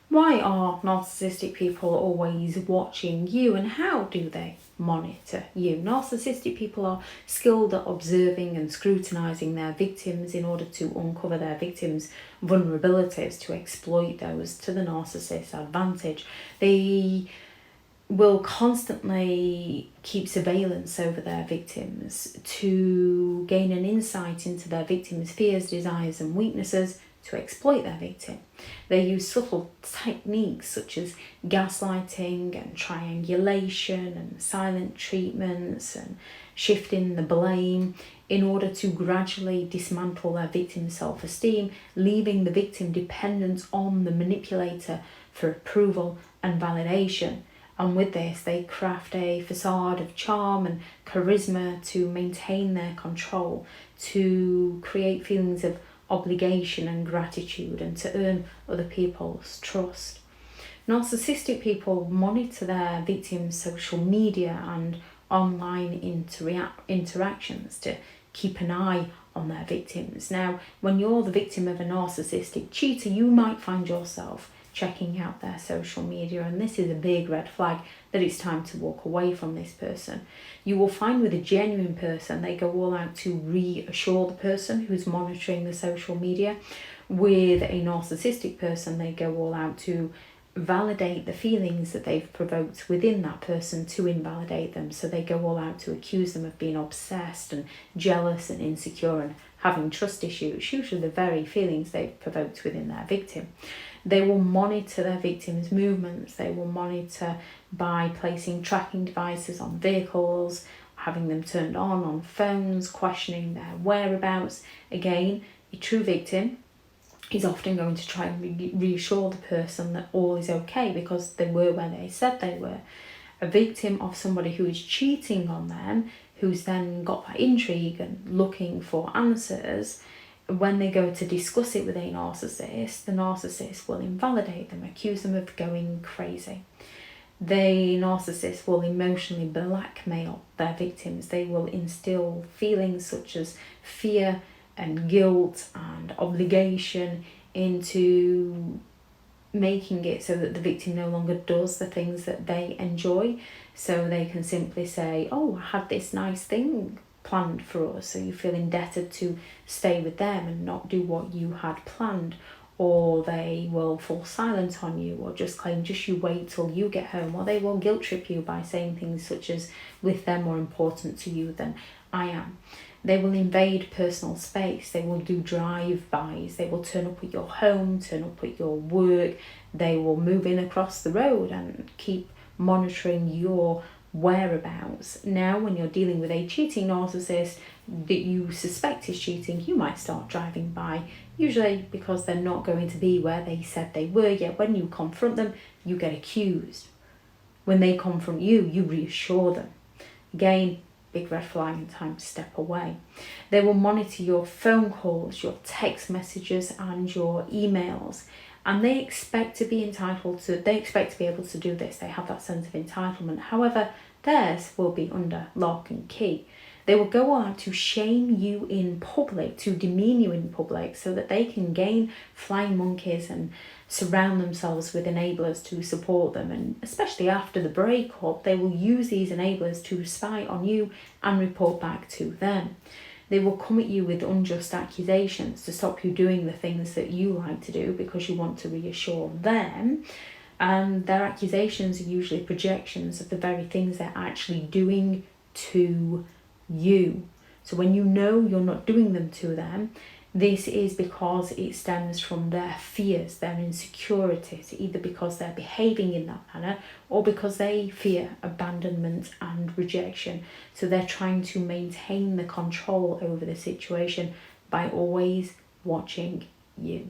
Why are narcissistic people always watching you, and how do they monitor you? Narcissistic people are skilled at observing and scrutinising their victims in order to uncover their victims' vulnerabilities, to exploit those to the narcissist's advantage. They will constantly keep surveillance over their victims to gain an insight into their victims' fears, desires and weaknesses, to exploit their victim. They use subtle techniques such as gaslighting and triangulation and silent treatments and shifting the blame in order to gradually dismantle their victim's self-esteem, leaving the victim dependent on the manipulator for approval and validation. And with this, they craft a facade of charm and charisma to maintain their control, to create feelings of obligation and gratitude, and to earn other people's trust. Narcissistic people monitor their victims' social media and online interactions to keep an eye on their victims. Now, when you're the victim of a narcissistic cheater, you might find yourself checking out their social media, and this is a big red flag that it's time to walk away from this person. You will find with a genuine person, they go all out to reassure the person who's monitoring the social media. With a narcissistic person, they go all out to validate the feelings that they've provoked within that person, to invalidate them. So they go all out to accuse them of being obsessed and jealous and insecure and having trust issues, usually the very feelings they've provoked within their victim. They will monitor their victims' movements. They will monitor by placing tracking devices on vehicles, having them turned on phones, questioning their whereabouts. Again, a true victim is often going to try and reassure the person that all is okay because they were where they said they were. A victim of somebody who is cheating on them, who's then got that intrigue and looking for answers, when they go to discuss it with a narcissist, the narcissist will invalidate them, accuse them of going crazy. The narcissist will emotionally blackmail their victims. They will instill feelings such as fear and guilt and obligation into making it so that the victim no longer does the things that they enjoy. So they can simply say, oh, I had this nice thing planned for us, so you feel indebted to stay with them and not do what you had planned. Or they will fall silent on you, or just claim just you wait till you get home, or they will guilt trip you by saying things such as, with them more important to you than I am. They will invade personal space. They will do drive-bys. They will turn up at your home, turn up at your work. They will move in across the road and keep monitoring your whereabouts. Now, when you're dealing with a cheating narcissist that you suspect is cheating, you might start driving by, usually because they're not going to be where they said they were, yet when you confront them, you get accused. When they confront you, you reassure them. Again, big red flag and time to step away. They will monitor your phone calls, your text messages and your emails. And they expect to be able to do this. They have that sense of entitlement. However, theirs will be under lock and key. They will go on to shame you in public, to demean you in public, so that they can gain flying monkeys and surround themselves with enablers to support them. And especially after the breakup, they will use these enablers to spy on you and report back to them. They will come at you with unjust accusations to stop you doing the things that you like to do because you want to reassure them. And their accusations are usually projections of the very things they're actually doing to you. So when you know you're not doing them to them, this is because it stems from their fears, their insecurities, either because they're behaving in that manner or because they fear abandonment and rejection. So they're trying to maintain the control over the situation by always watching you.